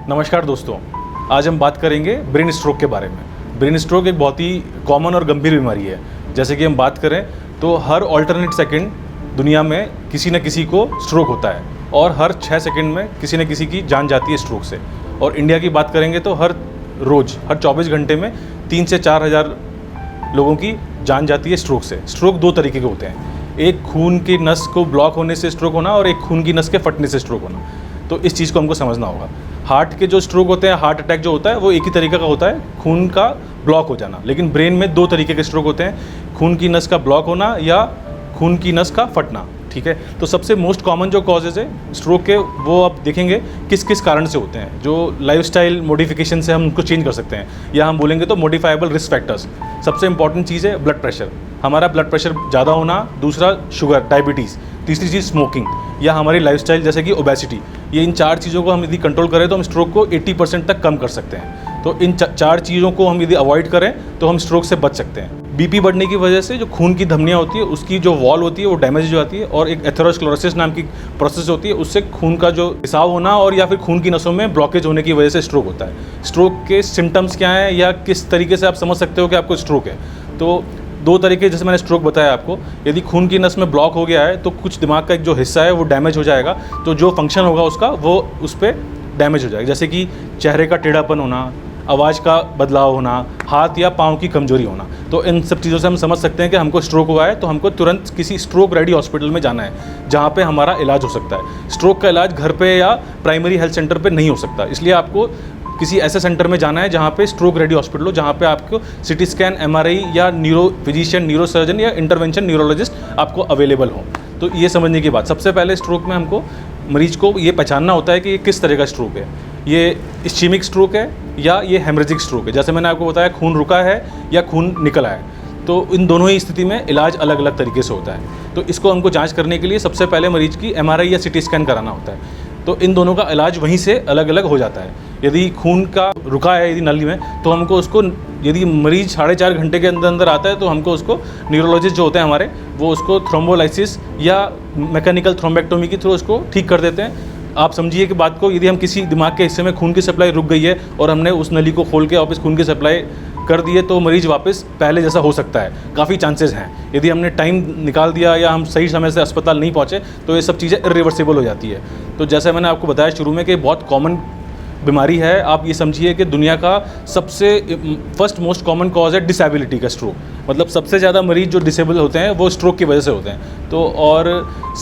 नमस्कार दोस्तों, आज हम बात करेंगे ब्रेन स्ट्रोक के बारे में। ब्रेन स्ट्रोक एक बहुत ही कॉमन और गंभीर बीमारी है। जैसे कि हम बात करें तो हर ऑल्टरनेट सेकंड दुनिया में किसी न किसी को स्ट्रोक होता है और हर 6 सेकंड में किसी न किसी की जान जाती है स्ट्रोक से। और इंडिया की बात करेंगे तो हर 24 घंटे में 3 से 4 हज़ार लोगों की जान जाती है स्ट्रोक से। स्ट्रोक दो तरीके के होते हैं, एक खून की नस को ब्लॉक होने से स्ट्रोक होना और एक खून की नस के फटने से स्ट्रोक होना। तो इस चीज़ को हमको समझना होगा। हार्ट के जो स्ट्रोक होते हैं, हार्ट अटैक जो होता है वो एक ही तरीके का होता है, खून का ब्लॉक हो जाना। लेकिन ब्रेन में दो तरीके के स्ट्रोक होते हैं, खून की नस का ब्लॉक होना या खून की नस का फटना। ठीक है, तो सबसे मोस्ट कॉमन जो कॉजेज़ है स्ट्रोक के वो आप देखेंगे किस किस कारण से होते हैं। जो लाइफस्टाइल मॉडिफिकेशन से हम उनको चेंज कर सकते हैं, या हम बोलेंगे तो मॉडिफाइबल रिस्क फैक्टर्स। सबसे इंपॉर्टेंट चीज़ है ब्लड प्रेशर, हमारा ब्लड प्रेशर ज़्यादा होना। दूसरा शुगर, डायबिटीज़। तीसरी चीज़ स्मोकिंग या हमारी लाइफस्टाइल जैसे कि ओबेसिटी। ये इन 4 चीज़ों को हम यदि कंट्रोल करें तो हम स्ट्रोक को 80% तक कम कर सकते हैं। तो इन 4 चीज़ों को हम यदि अवॉइड करें तो हम स्ट्रोक से बच सकते हैं। बीपी बढ़ने की वजह से जो खून की धमनियाँ होती है उसकी जो वॉल होती है वो डैमेज हो जाती है और एक एथेरोस्क्लेरोसिस नाम की प्रोसेस होती है, उससे खून का जो रिसाव होना और या फिर खून की नसों में ब्लॉकेज होने की वजह से स्ट्रोक होता है। स्ट्रोक के सिम्टम्स क्या हैं या किस तरीके से आप समझ सकते हो कि आपको स्ट्रोक है? तो 2 तरीके, जैसे मैंने स्ट्रोक बताया आपको। यदि खून की नस में ब्लॉक हो गया है तो कुछ दिमाग का एक जो हिस्सा है वो डैमेज हो जाएगा, तो जो फंक्शन होगा उसका वो उस पर डैमेज हो जाएगा। जैसे कि चेहरे का टेढ़ापन होना, आवाज़ का बदलाव होना, हाथ या पाँव की कमजोरी होना। तो इन सब चीज़ों से हम समझ सकते हैं कि हमको स्ट्रोक हुआ है, तो हमको तुरंत किसी स्ट्रोक रेडी हॉस्पिटल में जाना है जहाँ पे हमारा इलाज हो सकता है। स्ट्रोक का इलाज घर पे या प्राइमरी हेल्थ सेंटर पे नहीं हो सकता, इसलिए आपको किसी ऐसे सेंटर में जाना है जहाँ पे स्ट्रोक रेडी हॉस्पिटल हो, जहाँ पे आपको सिटी स्कैन, MRI या न्यूरो फिजिशियन, न्यूरो सर्जन या इंटरवेंशन न्यूरोलॉजिस्ट आपको अवेलेबल हो। तो ये समझने की बात, सबसे पहले स्ट्रोक में हमको मरीज को ये पहचानना होता है कि ये किस तरह का स्ट्रोक है। ये इस्चेमिक स्ट्रोक है या ये हेमरेजिक स्ट्रोक है। जैसे मैंने आपको बताया, खून रुका है या खून निकल आया है, तो इन दोनों ही स्थिति में इलाज अलग अलग तरीके से होता है। तो इसको हमको जांच करने के लिए सबसे पहले मरीज की MRI या CT स्कैन कराना होता है। तो इन दोनों का इलाज वहीं से अलग अलग हो जाता है। यदि खून का रुका है यदि नली में, तो हमको उसको, यदि मरीज 4.5 घंटे के अंदर अंदर आता है तो हमको उसको न्यूरोलॉजिस्ट जो होते हैं हमारे, वो उसको थ्रोम्बोलाइसिस या मैकेनिकल थ्रोम्बेक्टोमी के थ्रू उसको ठीक कर देते हैं। आप समझिए कि बात को, यदि हम किसी दिमाग के हिस्से में खून की सप्लाई रुक गई है और हमने उस नली को खोल के वापस खून की सप्लाई कर दिए तो मरीज वापस पहले जैसा हो सकता है। काफ़ी चांसेस हैं। यदि हमने टाइम निकाल दिया या हम सही समय से अस्पताल नहीं पहुँचे तो ये सब चीज़ें इरिवर्सिबल हो जाती है। तो जैसे मैंने आपको बताया शुरू में कि बहुत कॉमन बीमारी है। आप ये समझिए कि दुनिया का सबसे फर्स्ट मोस्ट कॉमन कॉज है डिसेबिलिटी का स्ट्रोक। मतलब सबसे ज़्यादा मरीज जो डिसेबल होते हैं वो स्ट्रोक की वजह से होते हैं। तो और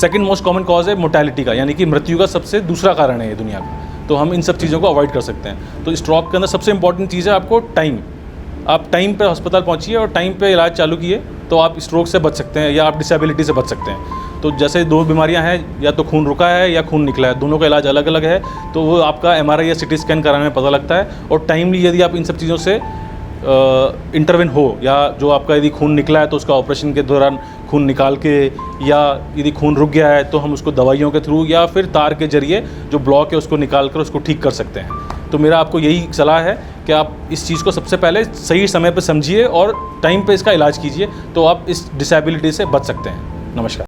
सेकंड मोस्ट कॉमन कॉज है मोर्टेलिटी का, यानी कि मृत्यु का सबसे दूसरा कारण है ये दुनिया का। तो हम इन सब चीज़ों को अवॉइड कर सकते हैं। तो स्ट्रोक के अंदर सबसे इंपॉर्टेंट चीज़ है आपको टाइम। आप टाइम पे अस्पताल पहुंचिए और टाइम पे इलाज चालू किए तो आप स्ट्रोक से बच सकते हैं या आप डिसेबिलिटी से बच सकते हैं। तो जैसे 2 बीमारियां हैं, या तो खून रुका है या खून निकला है, दोनों का इलाज अलग अलग है। तो वो आपका MRI या CT स्कैन कराने में पता लगता है। और टाइमली यदि आप इन सब चीज़ों से इंटरवेन हो, या जो आपका यदि खून निकला है तो उसका ऑपरेशन के दौरान खून निकाल के, या यदि खून रुक गया है तो हम उसको दवाइयों के थ्रू या फिर तार के जरिए जो ब्लॉक है उसको निकाल कर उसको ठीक कर सकते हैं। तो मेरा आपको यही सलाह है कि आप इस चीज़ को सबसे पहले सही समय पर समझिए और टाइम पे इसका इलाज कीजिए, तो आप इस डिसेबिलिटी से बच सकते हैं। नमस्कार।